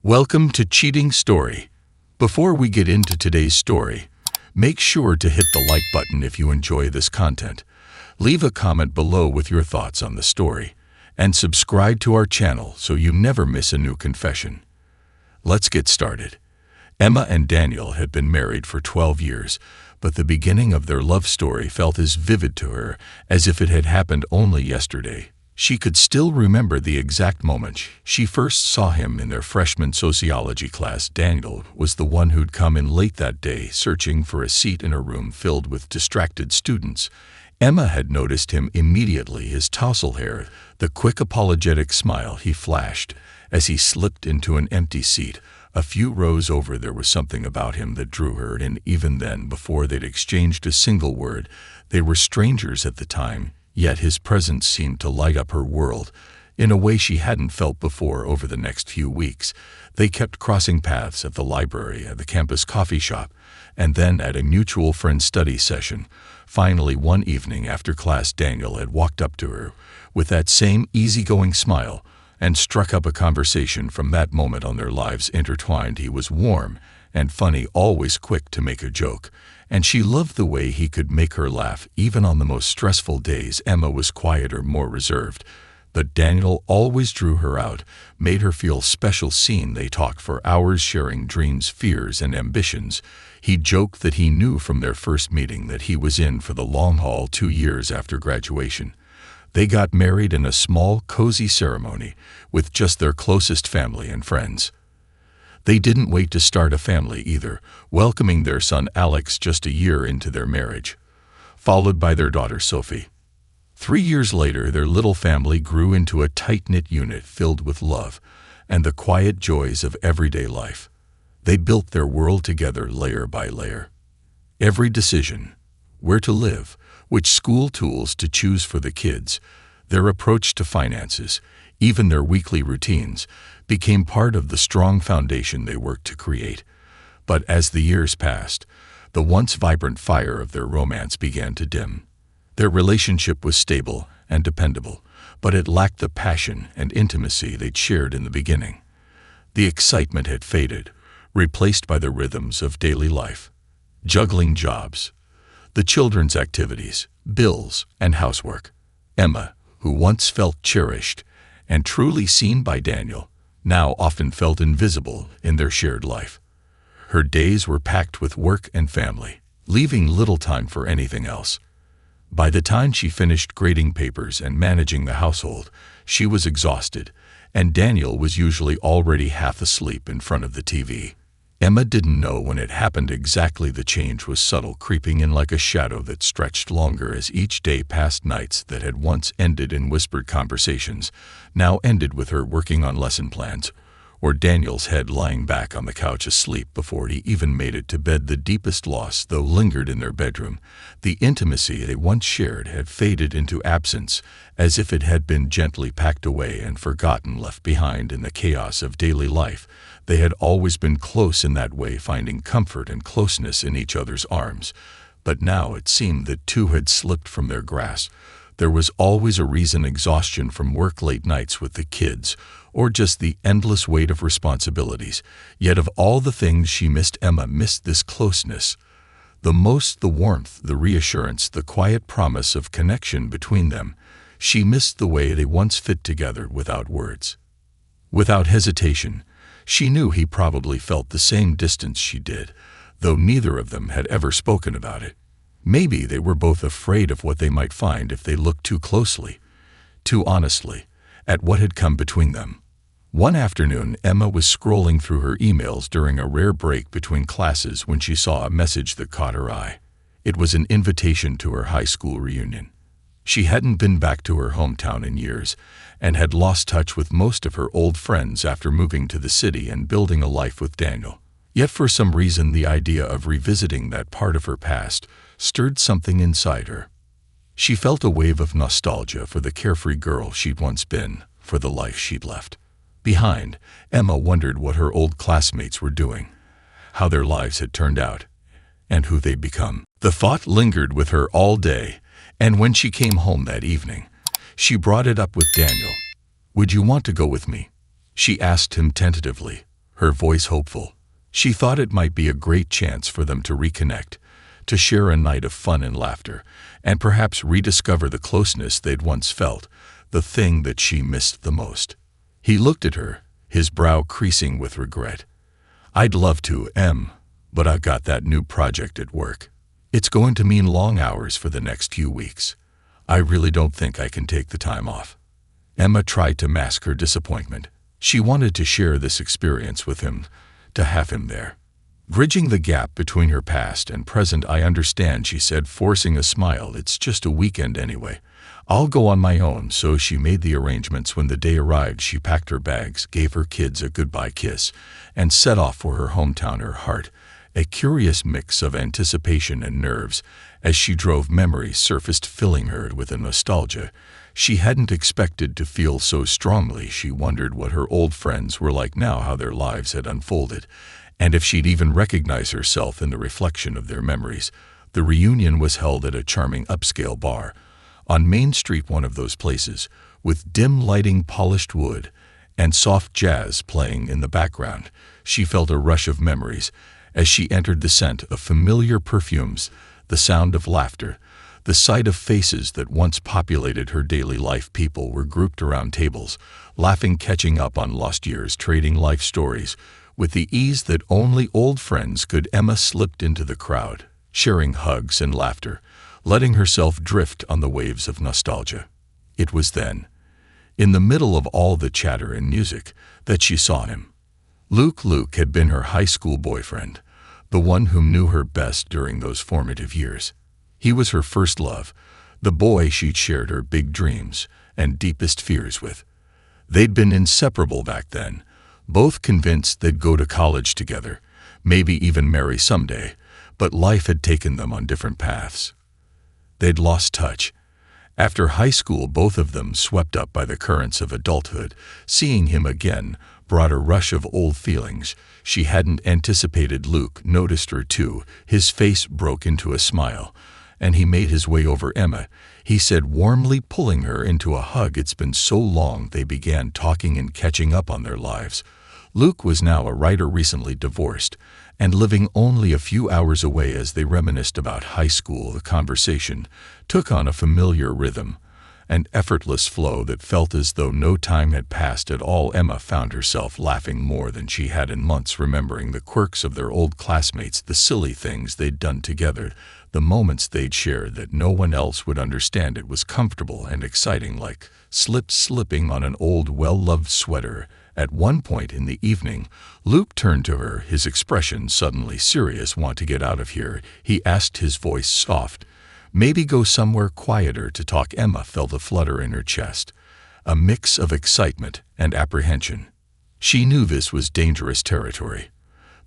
Welcome to Cheating Story. Before we get into today's story, make sure to hit the like button if you enjoy this content. Leave a comment below with your thoughts on the story, and subscribe to our channel so you never miss a new confession. Let's get started. Emma and Daniel had been married for 12 years, but the beginning of their love story felt as vivid to her as if it had happened only yesterday. She could still remember the exact moment she first saw him in their freshman sociology class. Daniel was the one who'd come in late that day, searching for a seat in a room filled with distracted students. Emma had noticed him immediately, his tousled hair, the quick apologetic smile he flashed as he slipped into an empty seat a few rows over. There was something about him that drew her, and even then, before they'd exchanged a single word, they were strangers at the time. Yet his presence seemed to light up her world in a way she hadn't felt before. Over the next few weeks, they kept crossing paths at the library, at the campus coffee shop, and then at a mutual friend study session. Finally, one evening after class, Daniel had walked up to her with that same easygoing smile and struck up a conversation. From that moment on, their lives intertwined. He was warm and funny, always quick to make a joke, and she loved the way he could make her laugh even on the most stressful days. Emma was quieter, more reserved, but Daniel always drew her out, made her feel special. They talked for hours, sharing dreams, fears, and ambitions. He joked that he knew from their first meeting that he was in for the long haul. 2 years after graduation, they got married in a small, cozy ceremony with just their closest family and friends. They didn't wait to start a family either, welcoming their son Alex just a year into their marriage, followed by their daughter Sophie. 3 years later, their little family grew into a tight-knit unit filled with love and the quiet joys of everyday life. They built their world together, layer by layer. Every decision, where to live, which school tools to choose for the kids, their approach to finances, even their weekly routines, became part of the strong foundation they worked to create. But as the years passed, the once vibrant fire of their romance began to dim. Their relationship was stable and dependable, but it lacked the passion and intimacy they'd shared in the beginning. The excitement had faded, replaced by the rhythms of daily life, juggling jobs, the children's activities, bills, and housework. Emma, who once felt cherished and truly seen by Daniel, now often felt invisible in their shared life. Her days were packed with work and family, leaving little time for anything else. By the time she finished grading papers and managing the household, she was exhausted, and Daniel was usually already half asleep in front of the TV. Emma didn't know when it happened exactly. The change was subtle, creeping in like a shadow that stretched longer as each day passed. Nights that had once ended in whispered conversations now ended with her working on lesson plans, or Daniel's head lying back on the couch asleep before he even made it to bed. The deepest loss, though, lingered in their bedroom. The intimacy they once shared had faded into absence, as if it had been gently packed away and forgotten, left behind in the chaos of daily life. They had always been close in that way, finding comfort and closeness in each other's arms, but now it seemed that two had slipped from their grasp. There was always a reason: exhaustion from work, late nights with the kids, or just the endless weight of responsibilities. Yet of all the things she missed, Emma missed this closeness the most, the warmth, the reassurance, the quiet promise of connection between them. She missed the way they once fit together without words. Without hesitation, she knew he probably felt the same distance she did, though neither of them had ever spoken about it. Maybe they were both afraid of what they might find if they looked too closely, too honestly, at what had come between them. One afternoon, Emma was scrolling through her emails during a rare break between classes when she saw a message that caught her eye. It was an invitation to her high school reunion. She hadn't been back to her hometown in years, and had lost touch with most of her old friends after moving to the city and building a life with Daniel. Yet for some reason, the idea of revisiting that part of her past stirred something inside her. She felt a wave of nostalgia for the carefree girl she'd once been, for the life she'd left behind. Emma wondered what her old classmates were doing, how their lives had turned out, and who they'd become. The thought lingered with her all day, and when she came home that evening, she brought it up with Daniel. "Would you want to go with me?" she asked him tentatively. her voice hopeful. She thought it might be a great chance for them to reconnect, to share a night of fun and laughter, and perhaps rediscover the closeness they'd once felt, the thing that she missed the most. He looked at her, his brow creasing with regret. "I'd love to, Em, but I've got that new project at work. It's going to mean long hours for the next few weeks. I really don't think I can take the time off." Emma tried to mask her disappointment. She wanted to share this experience with him, to have him there. Bridging the gap between her past and present, "I understand," she said, forcing a smile. "It's just a weekend anyway. I'll go on my own." So she made the arrangements. When the day arrived, she packed her bags, gave her kids a goodbye kiss, and set off for her hometown. Her heart, a curious mix of anticipation and nerves, as she drove, memories surfaced, filling her with a nostalgia she hadn't expected to feel so strongly. She wondered what her old friends were like now, how their lives had unfolded, and if she'd even recognize herself in the reflection of their memories. The reunion was held at a charming upscale bar on Main Street, one of those places, with dim lighting, polished wood, and soft jazz playing in the background. She felt a rush of memories as she entered, the scent of familiar perfumes, the sound of laughter, the sight of faces that once populated her daily life. People were grouped around tables, laughing, catching up on lost years, trading life stories. With the ease that only old friends could, Emma slipped into the crowd, sharing hugs and laughter, letting herself drift on the waves of nostalgia. It was then, in the middle of all the chatter and music, that she saw him. Luke had been her high school boyfriend, the one whom knew her best during those formative years. He was her first love, the boy she'd shared her big dreams and deepest fears with. They'd been inseparable back then, both convinced they'd go to college together, maybe even marry someday, but life had taken them on different paths. They'd lost touch. After high school, both of them swept up by the currents of adulthood. Seeing him again brought a rush of old feelings she hadn't anticipated. Luke noticed her too. His face broke into a smile, and he made his way over Emma. He said warmly, pulling her into a hug. It's been so long. They began talking and catching up on their lives. Luke was now a writer, recently divorced, and living only a few hours away. As they reminisced about high school, the conversation took on a familiar rhythm, an effortless flow that felt as though no time had passed at all. Emma found herself laughing more than she had in months, remembering the quirks of their old classmates, the silly things they'd done together, the moments they'd shared that no one else would understand. It was comfortable and exciting, like slipping on an old, well-loved sweater. At one point in the evening, Luke turned to her, his expression suddenly serious. "Want to get out of here?" he asked, his voice soft. "Maybe go somewhere quieter to talk." Emma felt a flutter in her chest, a mix of excitement and apprehension. She knew this was dangerous territory,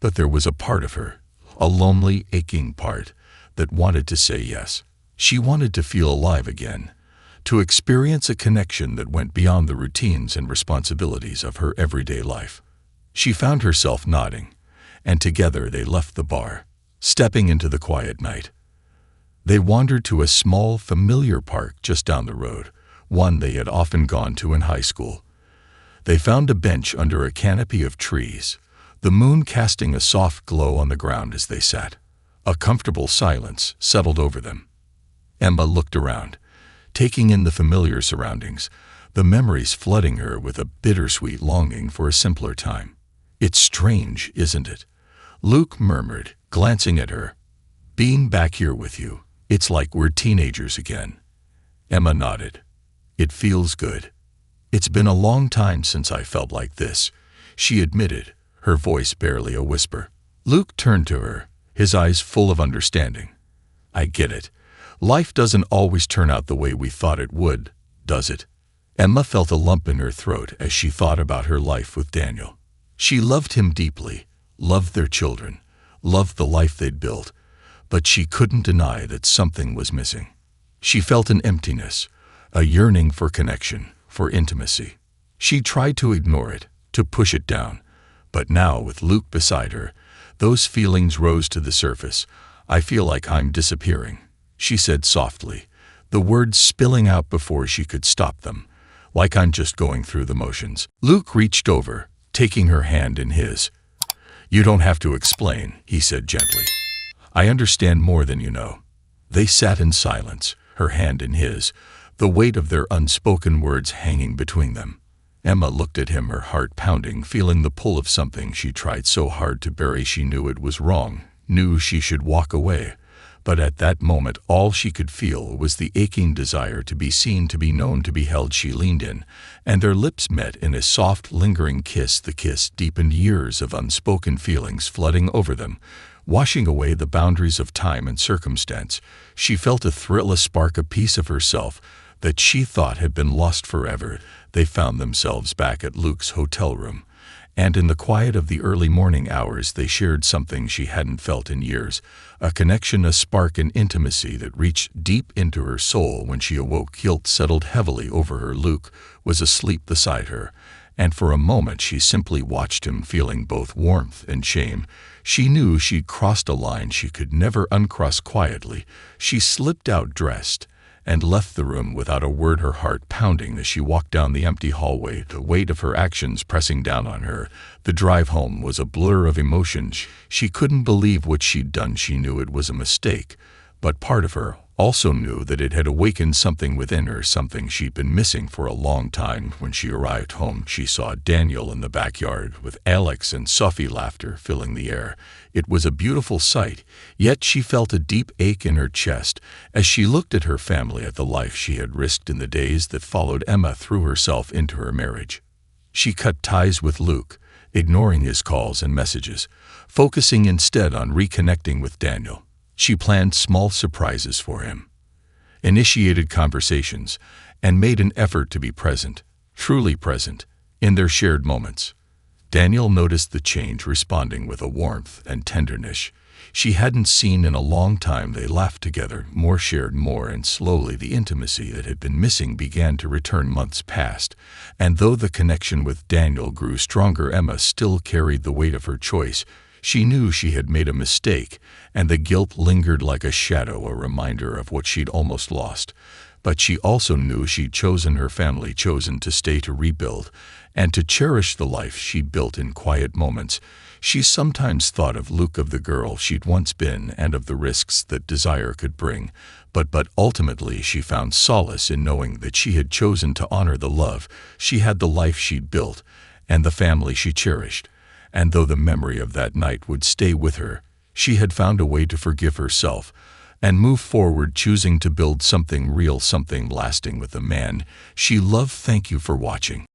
but there was a part of her, a lonely, aching part, that wanted to say yes. She wanted to feel alive again, to experience a connection that went beyond the routines and responsibilities of her everyday life. She found herself nodding, and together they left the bar, stepping into the quiet night. They wandered to a small, familiar park just down the road, one they had often gone to in high school. They found a bench under a canopy of trees, the moon casting a soft glow on the ground as they sat. A comfortable silence settled over them. Emma looked around, taking in the familiar surroundings, the memories flooding her with a bittersweet longing for a simpler time. "It's strange, isn't it?" Luke murmured, glancing at her. "Being back here with you, it's like we're teenagers again." Emma nodded. "It feels good. It's been a long time since I felt like this," she admitted, her voice barely a whisper. Luke turned to her, his eyes full of understanding. "I get it. Life doesn't always turn out the way we thought it would, does it?" Emma felt a lump in her throat as she thought about her life with Daniel. She loved him deeply, loved their children, loved the life they'd built, but she couldn't deny that something was missing. She felt an emptiness, a yearning for connection, for intimacy. She tried to ignore it, to push it down, but now, with Luke beside her, those feelings rose to the surface. "I feel like I'm disappearing," she said softly, the words spilling out before she could stop them. "Like I'm just going through the motions." Luke reached over, taking her hand in his. "You don't have to explain," he said gently. "I understand more than you know." They sat in silence, her hand in his, the weight of their unspoken words hanging between them. Emma looked at him, her heart pounding, feeling the pull of something she tried so hard to bury. She knew it was wrong, knew she should walk away. But at that moment all she could feel was the aching desire to be seen, to be known, to be held. She leaned in, and their lips met in a soft, lingering kiss. The kiss deepened, years of unspoken feelings flooding over them, washing away the boundaries of time and circumstance. She felt a thrill, a spark, a piece of herself that she thought had been lost forever. They found themselves back at Luke's hotel room, and in the quiet of the early morning hours they shared something she hadn't felt in years, a connection, a spark, an intimacy that reached deep into her soul. When she awoke, guilt settled heavily over her. Luke was asleep beside her, and for a moment she simply watched him, feeling both warmth and shame. She knew she'd crossed a line she could never uncross. Quietly, she slipped out dressed and left the room without a word, her heart pounding as she walked down the empty hallway, the weight of her actions pressing down on her. The drive home was a blur of emotions. She couldn't believe what she'd done. She knew it was a mistake, but part of her also knew that it had awakened something within her, something she'd been missing for a long time. When she arrived home, she saw Daniel in the backyard, with Alex and Sophie laughter filling the air. It was a beautiful sight, yet she felt a deep ache in her chest as she looked at her family, at the life she had risked in the days that followed. Emma threw herself into her marriage. She cut ties with Luke, ignoring his calls and messages, focusing instead on reconnecting with Daniel. She planned small surprises for him, initiated conversations, and made an effort to be present, truly present, in their shared moments. Daniel noticed the change, responding with a warmth and tenderness she hadn't seen in a long time. They laughed together, more, shared more, and slowly the intimacy that had been missing began to return. Months passed, and though the connection with Daniel grew stronger, Emma still carried the weight of her choice. She knew she had made a mistake, and the guilt lingered like a shadow, a reminder of what she'd almost lost. But she also knew she'd chosen her family, chosen to stay, to rebuild, and to cherish the life she'd built in quiet moments. She sometimes thought of Luke, of the girl she'd once been, and of the risks that desire could bring. But ultimately she found solace in knowing that she had chosen to honor the love she had, the life she'd built, and the family she cherished. And though the memory of that night would stay with her, she had found a way to forgive herself and move forward, choosing to build something real, something lasting with the man she loved. Thank you for watching.